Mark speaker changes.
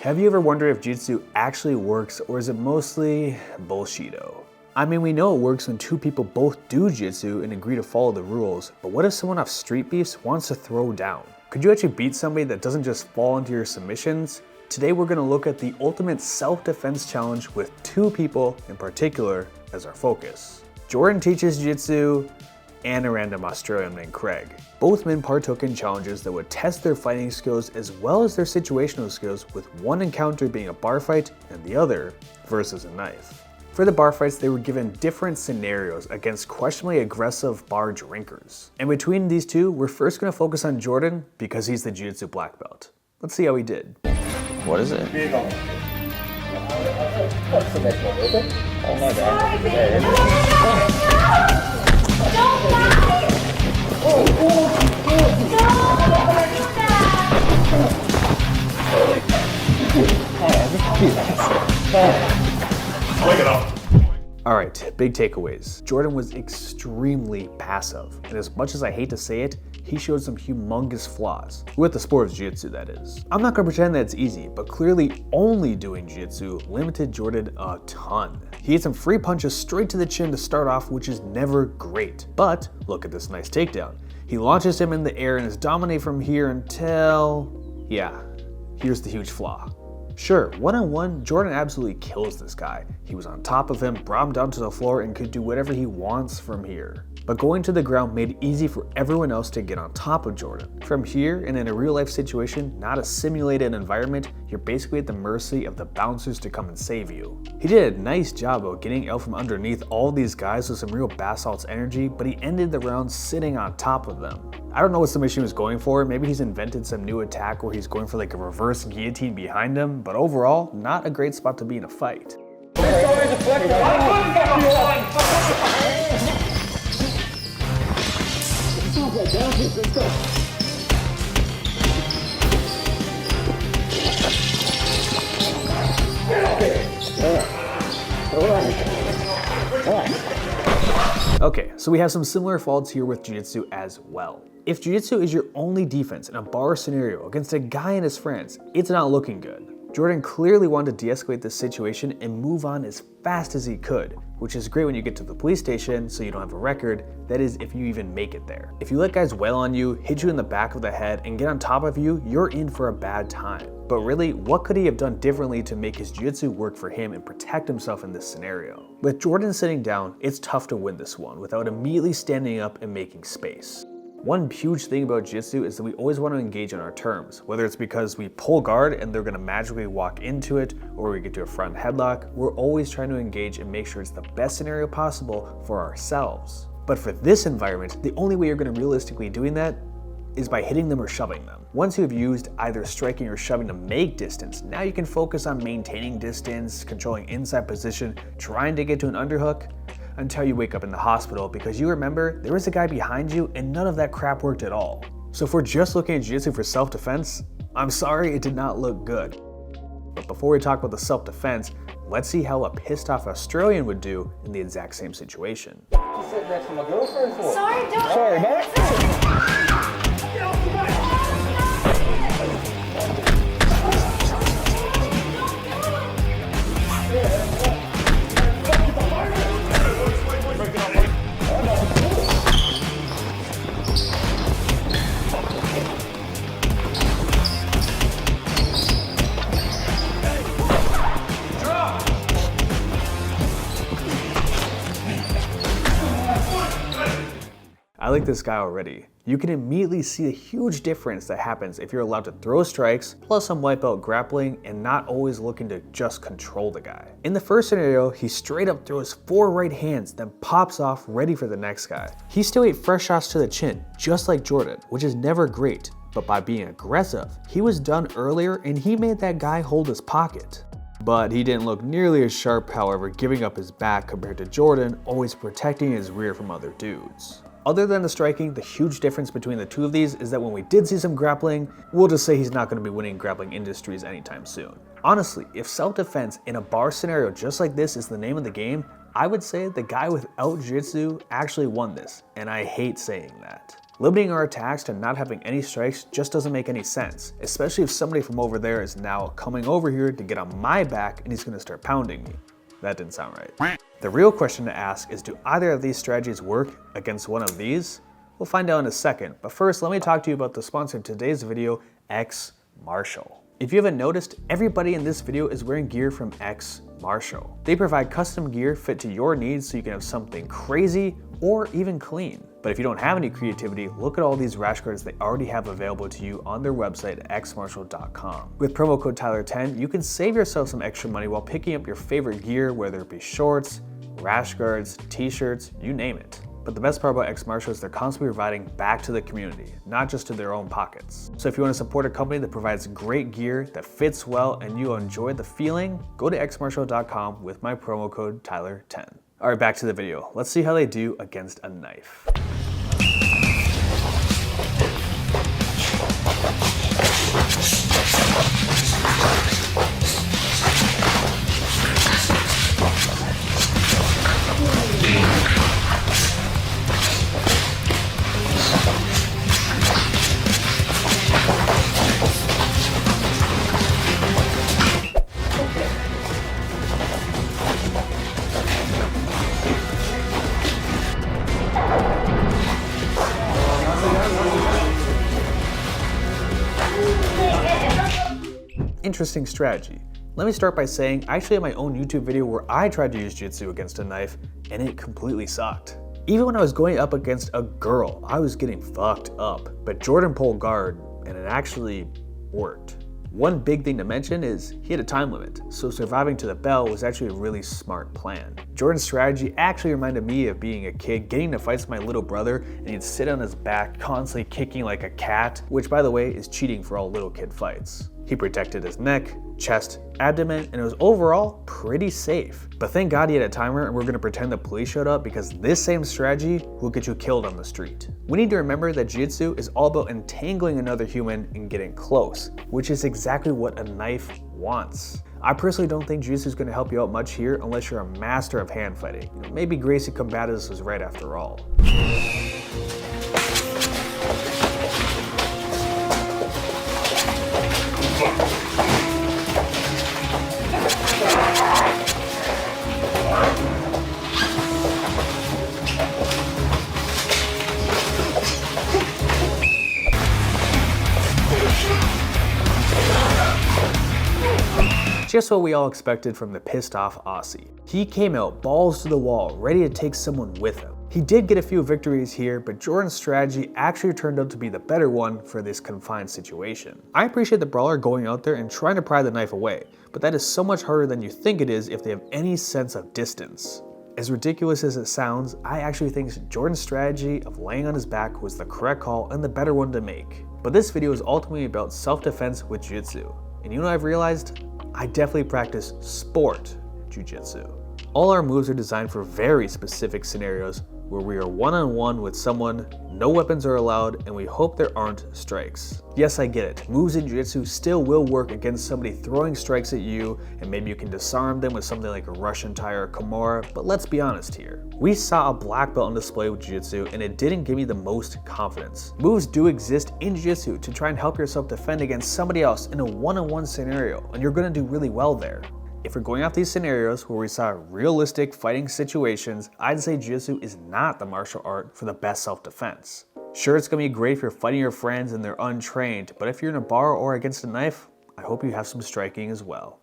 Speaker 1: Have you ever wondered if Jiu-Jitsu actually works, or is it mostly bullshito? I mean, we know it works when two people both do Jiu-Jitsu and agree to follow the rules, but what if someone off street beefs wants to throw down? Could you actually beat somebody that doesn't just fall into your submissions? Today we're going to look at the ultimate self-defense challenge with two people in particular as our focus. Jordan teaches Jiu-Jitsu, and a random Australian named Craig. Both men partook in challenges that would test their fighting skills as well as their situational skills, with one encounter being a bar fight and the other versus a knife. For the bar fights, they were given different scenarios against questionably aggressive bar drinkers. And between these two, we're first going to focus on Jordan because he's the Jiu-Jitsu black belt. Let's see how he did.
Speaker 2: What is it? Oh my god.
Speaker 3: Don't lie! No!
Speaker 1: Wake it up. Alright, big takeaways. Jordan was extremely passive, and as much as I hate to say it, he showed some humongous flaws. With the sport of Jiu-Jitsu, that is. I'm not gonna pretend that it's easy, but clearly only doing Jiu-Jitsu limited Jordan a ton. He hit some free punches straight to the chin to start off, which is never great. But look at this nice takedown. He launches him in the air and is dominated from here until... yeah, here's the huge flaw. Sure, one-on-one, Jordan absolutely kills this guy. He was on top of him, brought him down to the floor, and could do whatever he wants from here. But going to the ground made it easy for everyone else to get on top of Jordan. From here, and in a real-life situation, not a simulated environment, you're basically at the mercy of the bouncers to come and save you. He did a nice job of getting out from underneath all these guys with some real basalt's energy, but he ended the round sitting on top of them. I don't know what submission he was going for. Maybe he's invented some new attack where he's going for like a reverse guillotine behind him, but overall, not a great spot to be in a fight. Okay, so we have some similar faults here with Jiu-Jitsu as well. If Jiu-Jitsu is your only defense in a bar scenario against a guy and his friends, it's not looking good. Jordan clearly wanted to de-escalate this situation and move on as fast as he could, which is great when you get to the police station so you don't have a record, that is if you even make it there. If you let guys wail on you, hit you in the back of the head, and get on top of you, you're in for a bad time. But really, what could he have done differently to make his jiu-jitsu work for him and protect himself in this scenario? With Jordan sitting down, it's tough to win this one without immediately standing up and making space. One huge thing about Jiu-Jitsu is that we always want to engage on our terms, whether it's because we pull guard and they're going to magically walk into it, or we get to a front headlock. We're always trying to engage and make sure it's the best scenario possible for ourselves. But for this environment, the only way you're going to realistically doing that is by hitting them or shoving them. Once you've used either striking or shoving to make distance, now you can focus on maintaining distance, controlling inside position, trying to get to an underhook, until you wake up in the hospital because you remember there was a guy behind you and none of that crap worked at all. So if we're just looking at Jiu-Jitsu for self-defense, I'm sorry, it did not look good. But before we talk about the self-defense, let's see how a pissed off Australian would do in the exact same situation.
Speaker 2: You sitting next to my girlfriend for?
Speaker 3: Sorry, don't.
Speaker 2: Sorry, man.
Speaker 1: I like this guy already. You can immediately see the huge difference that happens if you're allowed to throw strikes, plus some wipe out grappling, and not always looking to just control the guy. In the first scenario, he straight up throws 4 right hands, then pops off ready for the next guy. He still ate fresh shots to the chin, just like Jordan, which is never great, but by being aggressive, he was done earlier and he made that guy hold his pocket. But he didn't look nearly as sharp, however, giving up his back compared to Jordan, always protecting his rear from other dudes. Other than the striking, the huge difference between the two of these is that when we did see some grappling, we'll just say he's not going to be winning grappling industries anytime soon. Honestly, if self-defense in a bar scenario just like this is the name of the game, I would say the guy without jiu-jitsu actually won this, and I hate saying that. Limiting our attacks to not having any strikes just doesn't make any sense, especially if somebody from over there is now coming over here to get on my back and he's gonna start pounding me. That didn't sound right. The real question to ask is, do either of these strategies work against one of these? We'll find out in a second, but first let me talk to you about the sponsor of today's video, X Martial. If you haven't noticed, everybody in this video is wearing gear from X Martial. They provide custom gear fit to your needs so you can have something crazy or even clean. But if you don't have any creativity, look at all these rash guards they already have available to you on their website at xmartial.com. With promo code Tyler10, you can save yourself some extra money while picking up your favorite gear, whether it be shorts, rash guards, t-shirts, you name it. But the best part about X Martial is they're constantly providing back to the community, not just to their own pockets. So if you want to support a company that provides great gear that fits well and you enjoy the feeling, go to xmartial.com with my promo code Tyler10. All right, back to the video. Let's see how they do against a knife. Interesting strategy. Let me start by saying I actually have my own YouTube video where I tried to use Jiu-Jitsu against a knife and it completely sucked. Even when I was going up against a girl, I was getting fucked up, but Jordan pulled guard and it actually worked. One big thing to mention is he had a time limit, so surviving to the bell was actually a really smart plan. Jordan's strategy actually reminded me of being a kid getting to fights with my little brother and he'd sit on his back constantly kicking like a cat, which by the way is cheating for all little kid fights. He protected his neck, chest, abdomen, and it was overall pretty safe. But thank God he had a timer and we're gonna pretend the police showed up because this same strategy will get you killed on the street. We need to remember that Jiu-Jitsu is all about entangling another human and getting close, which is exactly what a knife wants. I personally don't think Jiu-Jitsu is gonna help you out much here unless you're a master of hand fighting. Maybe Gracie Combatus was right after all. Just what we all expected from the pissed off Aussie. He came out balls to the wall, ready to take someone with him. He did get a few victories here, but Jordan's strategy actually turned out to be the better one for this confined situation. I appreciate the brawler going out there and trying to pry the knife away, but that is so much harder than you think it is if they have any sense of distance. As ridiculous as it sounds, I actually think Jordan's strategy of laying on his back was the correct call and the better one to make. But this video is ultimately about self-defense with Jiu-Jitsu. And you know what I've realized? I definitely practice sport Jiu-Jitsu. All our moves are designed for very specific scenarios where we are one-on-one with someone, no weapons are allowed, and we hope there aren't strikes. Yes, I get it. Moves in Jiu-Jitsu still will work against somebody throwing strikes at you, and maybe you can disarm them with something like a Russian tie or Kimura, but let's be honest here. We saw a black belt on display with Jiu-Jitsu, and it didn't give me the most confidence. Moves do exist in Jiu-Jitsu to try and help yourself defend against somebody else in a one-on-one scenario, and you're gonna do really well there. If we're going off these scenarios where we saw realistic fighting situations, I'd say Jiu-Jitsu is not the martial art for the best self-defense. Sure, it's gonna be great if you're fighting your friends and they're untrained, but if you're in a bar or against a knife, I hope you have some striking as well.